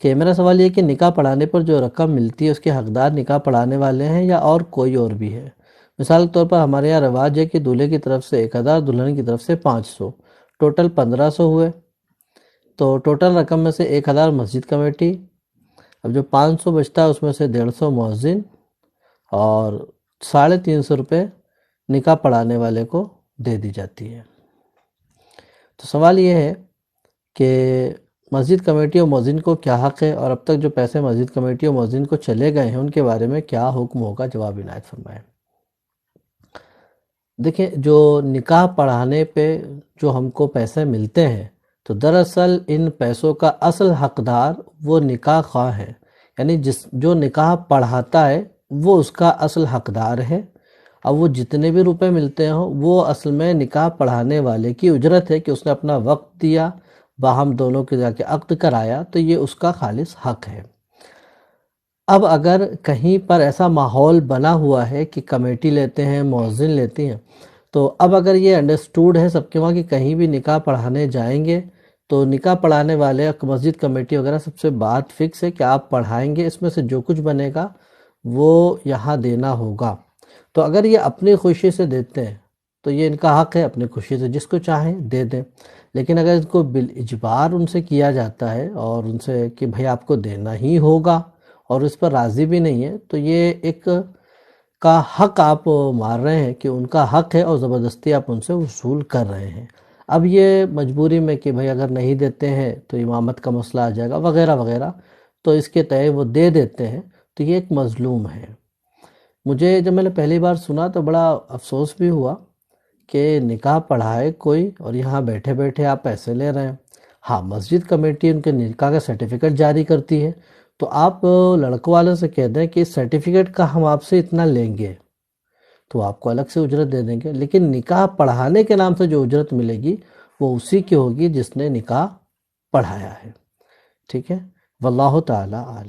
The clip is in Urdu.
کہ میرا سوال یہ کہ نکاح پڑھانے پر جو رقم ملتی ہے اس کے حقدار نکاح پڑھانے والے ہیں یا اور کوئی اور بھی ہے؟ مثال کے طور پر ہمارے یہاں رواج ہے کہ دولہے کی طرف سے 1000، دلہن کی طرف سے 500، ٹوٹل 1500 ہوئے۔ تو ٹوٹل رقم میں سے 1000 مسجد کمیٹی، اب جو 500 بچتا ہے اس میں سے 150 مؤذن اور 350 روپے نکاح پڑھانے والے کو دے دی جاتی ہے۔ تو سوال یہ ہے کہ مسجد کمیٹی اور مؤذن کو کیا حق ہے، اور اب تک جو پیسے مسجد کمیٹی اور مؤذن کو چلے گئے ہیں ان کے بارے میں کیا حکم ہوگا؟ جواب عنایت فرمائیں۔ دیکھیں، جو نکاح پڑھانے پہ جو ہم کو پیسے ملتے ہیں تو دراصل ان پیسوں کا اصل حقدار وہ نکاح خواہ ہے، یعنی جو نکاح پڑھاتا ہے وہ اس کا اصل حقدار ہے۔ اب وہ جتنے بھی روپے ملتے ہوں وہ اصل میں نکاح پڑھانے والے کی اجرت ہے کہ اس نے اپنا وقت دیا، باہم دونوں کے جا کے عقد کرایا، تو یہ اس کا خالص حق ہے۔ اب اگر کہیں پر ایسا ماحول بنا ہوا ہے کہ کمیٹی لیتے ہیں، مؤذن لیتے ہیں، تو اب اگر یہ انڈرسٹوڈ ہے سب کے وہاں کہ کہیں بھی نکاح پڑھانے جائیں گے تو نکاح پڑھانے والے مسجد کمیٹی وغیرہ سب سے بات فکس ہے کہ آپ پڑھائیں گے، اس میں سے جو کچھ بنے گا وہ یہاں دینا ہوگا۔ تو اگر یہ اپنی خوشی سے دیتے ہیں تو یہ ان کا حق ہے، اپنی خوشی سے جس کو چاہیں دے دیں۔ لیکن اگر اس کو بالاجبار ان سے کیا جاتا ہے اور ان سے کہ بھئی آپ کو دینا ہی ہوگا اور اس پر راضی بھی نہیں ہے، تو یہ ایک کا حق آپ مار رہے ہیں کہ ان کا حق ہے اور زبردستی آپ ان سے وصول کر رہے ہیں۔ اب یہ مجبوری میں کہ بھئی اگر نہیں دیتے ہیں تو امامت کا مسئلہ آ جائے گا وغیرہ وغیرہ، تو اس کے تئیں وہ دے دیتے ہیں، تو یہ ایک مظلوم ہے۔ مجھے جب میں نے پہلی بار سنا تو بڑا افسوس بھی ہوا کہ نکاح پڑھائے کوئی اور یہاں بیٹھے بیٹھے آپ پیسے لے رہے ہیں۔ ہاں، مسجد کمیٹی ان کے نکاح کا سرٹیفکیٹ جاری کرتی ہے، تو آپ لڑکوں والوں سے کہہ دیں کہ اس سرٹیفکیٹ کا ہم آپ سے اتنا لیں گے، تو آپ کو الگ سے اجرت دے دیں گے، لیکن نکاح پڑھانے کے نام سے جو اجرت ملے گی وہ اسی کی ہوگی جس نے نکاح پڑھایا ہے۔ ٹھیک ہے؟ واللہ تعالی عالم۔